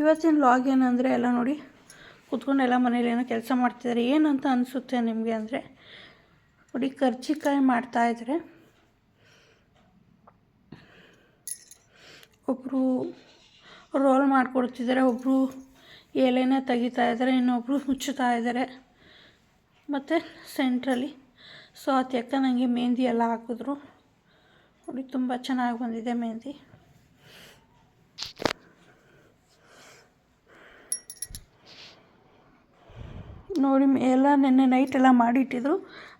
ಇವತ್ತಿನ ಲಾಗ್ ಏನಂದರೆ ಎಲ್ಲ ನೋಡಿ ಕೂತ್ಕೊಂಡೆಲ್ಲ ಮನೇಲಿ ಏನೋ ಕೆಲಸ ಮಾಡ್ತಿದ್ದಾರೆ. ಏನಂತ ಅನಿಸುತ್ತೆ ನಿಮಗೆ ಅಂದರೆ ನೋಡಿ ಕರ್ಜಿಕಾಯಿ ಮಾಡ್ತಾಯಿದ್ದಾರೆ. ಒಬ್ಬರು ರೋಲ್ ಮಾಡಿಕೊಡ್ತಿದ್ದಾರೆ, ಒಬ್ಬರು ಎಲೆನ ತೆಗಿತಾ ಇದ್ದಾರೆ, ಇನ್ನೊಬ್ಬರು ಮುಚ್ಚುತ್ತಾ ಇದ್ದಾರೆ. ಮತ್ತು ಸೆಂಟ್ರಲ್ಲಿ ಅಕ್ಕ ನನಗೆ ಮೆಹಂದಿ ಎಲ್ಲ ಹಾಕಿದ್ರು ನೋಡಿ, ತುಂಬ ಚೆನ್ನಾಗಿ ಬಂದಿದೆ ಮೆಹಂದಿ. ನೋಡಿ ಎಲ್ಲ ನೆನ್ನೆ ನೈಟೆಲ್ಲ ಮಾಡಿಟ್ಟಿದ್ರು,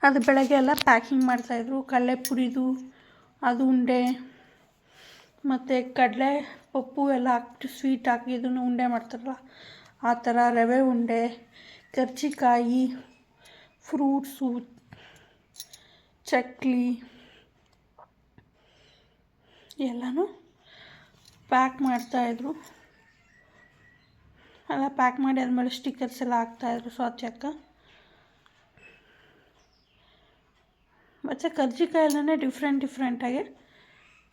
ಅದು ಬೆಳಗ್ಗೆ ಎಲ್ಲ ಪ್ಯಾಕಿಂಗ್ ಮಾಡ್ತಾಯಿದ್ರು. ಕಡಲೆ ಪುರಿದು ಅದು ಉಂಡೆ ಮತ್ತು ಕಡಲೆ ಪಪ್ಪು ಎಲ್ಲ ಹಾಕ್ಬಿಟ್ಟು ಸ್ವೀಟ್ ಹಾಕಿ ಇದನ್ನು ಉಂಡೆ ಮಾಡ್ತಾರಲ್ಲ ಆ ಥರ, ರವೆ ಉಂಡೆ, ಕರ್ಜಿಕಾಯಿ, ಫ್ರೂಟ್ಸು, ಚಕ್ಲಿ ಎಲ್ಲನೂ ಪ್ಯಾಕ್ ಮಾಡ್ತಾಯಿದ್ರು. ಎಲ್ಲ ಪ್ಯಾಕ್ ಮಾಡಿ ಆದಮೇಲೆ ಸ್ಟಿಕ್ಕರ್ಸ್ ಎಲ್ಲ ಹಾಕ್ತಾಯಿದ್ರು ಅಕ್ಕ. ಮತ್ತು ಕರ್ಜಿಕಾಯಲ್ಲೇ ಡಿಫ್ರೆಂಟಾಗಿ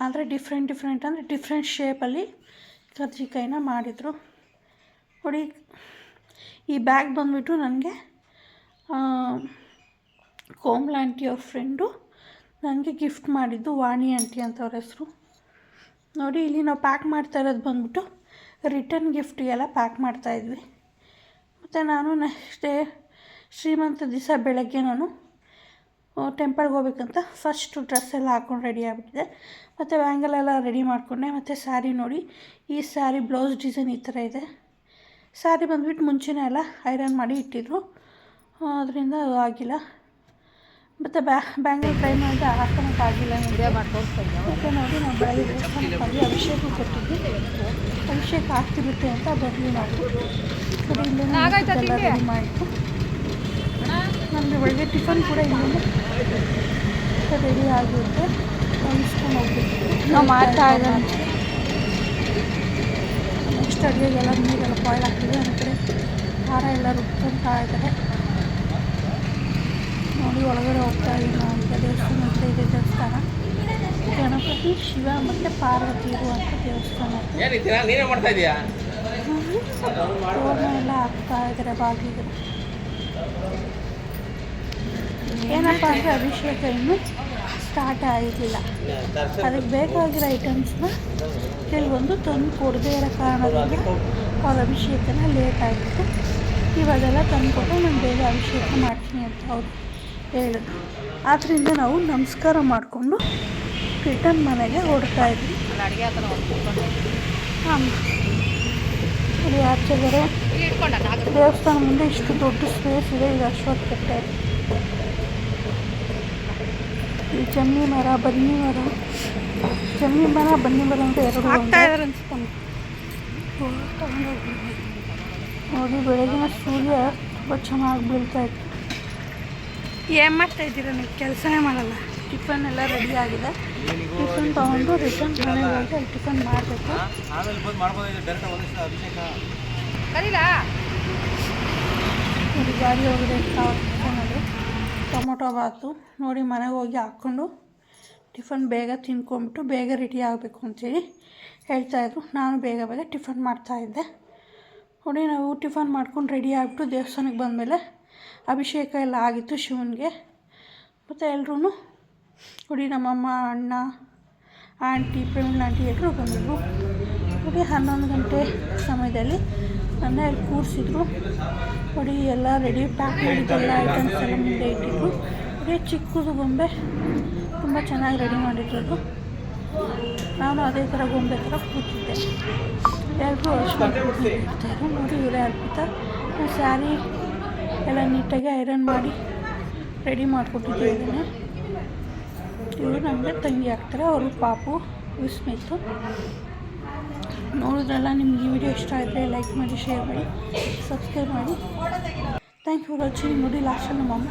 ಅಂದರೆ ಡಿಫ್ರೆಂಟ್ ಅಂದರೆ ಡಿಫ್ರೆಂಟ್ ಶೇಪಲ್ಲಿ ಕರ್ಜಿಕಾಯಿನ ಮಾಡಿದರು ನೋಡಿ. ಈ ಬ್ಯಾಗ್ ಬಂದುಬಿಟ್ಟು ನನಗೆ ಕೋಮಲ ಆಂಟಿ ಅವ್ರ ಫ್ರೆಂಡು ನನಗೆ ಗಿಫ್ಟ್ ಮಾಡಿದ್ದು, ವಾಣಿ ಆಂಟಿ ಅಂತ ಅವ್ರ ಹೆಸರು. ನೋಡಿ ಇಲ್ಲಿ ನಾವು ಪ್ಯಾಕ್ ಮಾಡ್ತಾ ಇರೋದು ಬಂದುಬಿಟ್ಟು ರಿಟರ್ನ್ ಗಿಫ್ಟಿಗೆಲ್ಲ ಪ್ಯಾಕ್ ಮಾಡ್ತಾಯಿದ್ವಿ. ಮತ್ತು ನಾನು ನೆಕ್ಸ್ಟ್ ಡೇ ಶ್ರೀಮಂತ ದಿವಸ ಬೆಳಗ್ಗೆ ನಾನು ಟೆಂಪಲ್ಗೆ ಹೋಗ್ಬೇಕಂತ ಫಸ್ಟು ಡ್ರೆಸ್ ಎಲ್ಲ ಹಾಕ್ಕೊಂಡು ರೆಡಿ ಆಗಿಬಿಟ್ಟಿದೆ. ಮತ್ತು ಬ್ಯಾಂಗಲೆಲ್ಲ ರೆಡಿ ಮಾಡಿಕೊಂಡೆ. ಮತ್ತು ಸ್ಯಾರಿ ನೋಡಿ, ಈ ಸ್ಯಾರಿ ಬ್ಲೌಸ್ ಡಿಸೈನ್ ಈ ಥರ ಇದೆ. ಸ್ಯಾರಿ ಬಂದುಬಿಟ್ಟು ಮುಂಚೆನೇ ಎಲ್ಲ ಐರನ್ ಮಾಡಿ ಇಟ್ಟಿದ್ರು, ಅದರಿಂದ ಆಗಿಲ್ಲ. ಮತ್ತು ಬ್ಯಾಂಗಲ್ ಟ್ರೈ ಮಾಡಿದ್ರೆ ಹಾಕೋಕ್ಕಾಗಿಲ್ಲ, ಮತ್ತು ನೋಡಿ ನಾವು ಬೆಳಗ್ಗೆ ದೇವಸ್ಥಾನಕ್ಕಾಗಿ ಅಭಿಷೇಕ ಕೊಟ್ಟಿದ್ವಿ. ಅಭಿಷೇಕ ಆಗ್ತಿರುತ್ತೆ ಅಂತ ಬಂದ್ವಿ ನಾವು. ನೋಡಿ ಇಲ್ಲೇಲ್ಲ ರೆಡಿ ಮಾಡಿತ್ತು. ನಮಗೆ ಬೆಳಗ್ಗೆ ಟಿಫನ್ ಕೂಡ ಇಲ್ಲೇ ರೆಡಿ ಆಗಿರುತ್ತೆ, ಇಸ್ಕೊಂಡು ಹೋಗ್ಬಿಟ್ಟು ನಾವು ಮಾಡ್ತಾ ಇದ್ದಾನೆ. ನೆಕ್ಸ್ಟ್ ಅಡುಗೆಗೆಲ್ಲ ನೀರೆಲ್ಲ ಬಾಯ್ಲ್ ಆಗ್ತಿದೆ. ಒಂದು ಕಡೆ ಖಾರ ಎಲ್ಲ ರುಬ್ಕೊತಾ ಇದ್ದಾರೆ. ನೋಡಿ ಒಳಗಡೆ ಹೋಗ್ತಾ ಇದ್ದೀವಿ ನಾವು. ಈಗ ದೇವಸ್ಥಾನ ಹತ್ರ ಇದೆ ದೇವಸ್ಥಾನ, ಗಣಪತಿ, ಶಿವ ಮತ್ತು ಪಾರ್ವತಿ ಇರುವಂಥ ದೇವಸ್ಥಾನ. ತೋರಣ ಎಲ್ಲ ಹಾಕ್ತಾ ಇದ್ದಾರೆ ಬಾಗಿಲಿಗೆ. ಏನಪ್ಪ ಅಂದರೆ ಅಭಿಷೇಕ ಇನ್ನೂ ಸ್ಟಾರ್ಟ್ ಆಗಿರಲಿಲ್ಲ. ಅದಕ್ಕೆ ಬೇಕಾಗಿರೋ ಐಟಮ್ಸ್ನ ಕೆಲವೊಂದು ತಂದು ಕೊಡದೇ ಇರೋ ಕಾರಣದಿಂದ ಅವ್ರ ಅಭಿಷೇಕನ ಲೇಟ್ ಆಗಿತ್ತು. ಇವಾಗೆಲ್ಲ ತಂದುಕೊಟ್ಟು ನಾನು ಬೇಗ ಅಭಿಷೇಕ ಮಾಡ್ತೀನಿ ಅಂತ ಅವ್ರು ಹೇಳಿದ್ರು. ಆದ್ದರಿಂದ ನಾವು ನಮಸ್ಕಾರ ಮಾಡಿಕೊಂಡು ರಿಟರ್ನ್ ಮನೆಗೆ ಹೊರಡ್ತಾಯಿದ್ವಿ. ಹಾಂ ಇಲ್ಲಿ ಆಚೆ ಬೇರೆ ದೇವಸ್ಥಾನ ಮುಂದೆ ಇಷ್ಟು ದೊಡ್ಡ ಸ್ಪೇಸ್ ಇದೆ. ಇದು ಅಶ್ವತ್ಥಕಟ್ಟೆ, ಈ ಜಮ್ಮಿ ಮರ, ಬನ್ನಿ ಮರ ಅಂತ ಎರಡು ಅನ್ಸ್ಕೊಂಡು ನೋಡಿ. ಬೆಳಗಿನ ಸೂರ್ಯ ತುಂಬ ಚೆನ್ನಾಗಿ ಬೀಳ್ತಾಯಿತ್ತು. ಏನು ಮಾಡ್ತಾಯಿದ್ದೀರಾ ನೀವು? ಕೆಲಸನೇ ಮಾಡಲ್ಲ. ಟಿಫನ್ ಎಲ್ಲ ರೆಡಿ ಆಗಿದೆ. ಟಿಫನ್ ತೊಗೊಂಡು ರಿಟರ್ನ್ ಮನೆಗೆ ಹೋಗಿ ಅಲ್ಲಿ ಟಿಫನ್ ಮಾಡಬೇಕು. ನೋಡಿ ಗಾಡಿ ಹೋಗಿದೆ ಟಿಫನಲ್ಲಿ ಟೊಮೊಟೊ ಬಾತು. ನೋಡಿ ಮನೆಗೆ ಹೋಗಿ ಹಾಕ್ಕೊಂಡು ಟಿಫನ್ ಬೇಗ ತಿನ್ಕೊಂಬಿಟ್ಟು ಬೇಗ ರೆಡಿ ಆಗಬೇಕು ಅಂತೇಳಿ ಹೇಳ್ತಾಯಿದ್ರು. ನಾನು ಬೇಗ ಟಿಫನ್ ಮಾಡ್ತಾಯಿದ್ದೆ. ನೋಡಿ ನಾವು ಟಿಫನ್ ಮಾಡ್ಕೊಂಡು ರೆಡಿ ಆಗಿಬಿಟ್ಟು ದೇವಸ್ಥಾನಕ್ಕೆ ಬಂದಮೇಲೆ ಅಭಿಷೇಕ ಎಲ್ಲ ಆಗಿತ್ತು ಶಿವನಿಗೆ. ಮತ್ತು ಎಲ್ಲರೂ ನೋಡಿ ನಮ್ಮಮ್ಮ, ಅಣ್ಣ, ಆಂಟಿ, ಪ್ರೇಮಲ ಆಂಟಿ ಎಲ್ಲರೂ ಬಂದಿದ್ರು. ನೋಡಿ 11 ಗಂಟೆ ಸಮಯದಲ್ಲಿ ನನ್ನ ಇಲ್ಲಿ ಕೂರಿಸಿದ್ರು. ನೋಡಿ ಎಲ್ಲ ರೆಡಿ ಪ್ಯಾಕ್ ಮಾಡಿದ್ದೆಲ್ಲ ಐಟಮ್ಸ್ ಎಲ್ಲ ಮುಂದೆ ಇಟ್ಟಿದ್ರು. ನೋಡಿ ಚಿಕ್ಕದು ಗೊಂಬೆ ತುಂಬ ಚೆನ್ನಾಗಿ ರೆಡಿ ಮಾಡಿದ್ರು. ನಾನು ಅದೇ ಥರ ಗೊಂಬೆ ಥರ ಕೂತಿದ್ದೆ. ಎಲ್ಲರೂ ಇರ್ತಾಯಿದ್ರು. ನೋಡಿ ಇವರೇ ಅರ್ಪಿತಾ. ಸ್ಯಾರಿ ಎಲ್ಲ ನೀಟಾಗಿ ಐರನ್ ಮಾಡಿ ರೆಡಿ ಮಾಡಿಕೊಟ್ಟಿದ್ದೆ. ಇದನ್ನು ಇವರು ನಮಗೆ ತಂಗಿ ಆಗ್ತಾರೆ. ಅವರು ಪಾಪು, ವಿಸ್ಮಿತ್ತು. ನೋಡಿದ್ರಲ್ಲ, ನಿಮ್ಗೆ ಈ ವಿಡಿಯೋ ಇಷ್ಟ ಆದರೆ ಲೈಕ್ ಮಾಡಿ, ಶೇರ್ ಮಾಡಿ, ಸಬ್ಸ್ಕ್ರೈಬ್ ಮಾಡಿ. Thank you for watching. ನೋಡಿ ಲಾಸ್ಟಲ್ಲಿ ನಮ್ಮಮ್ಮ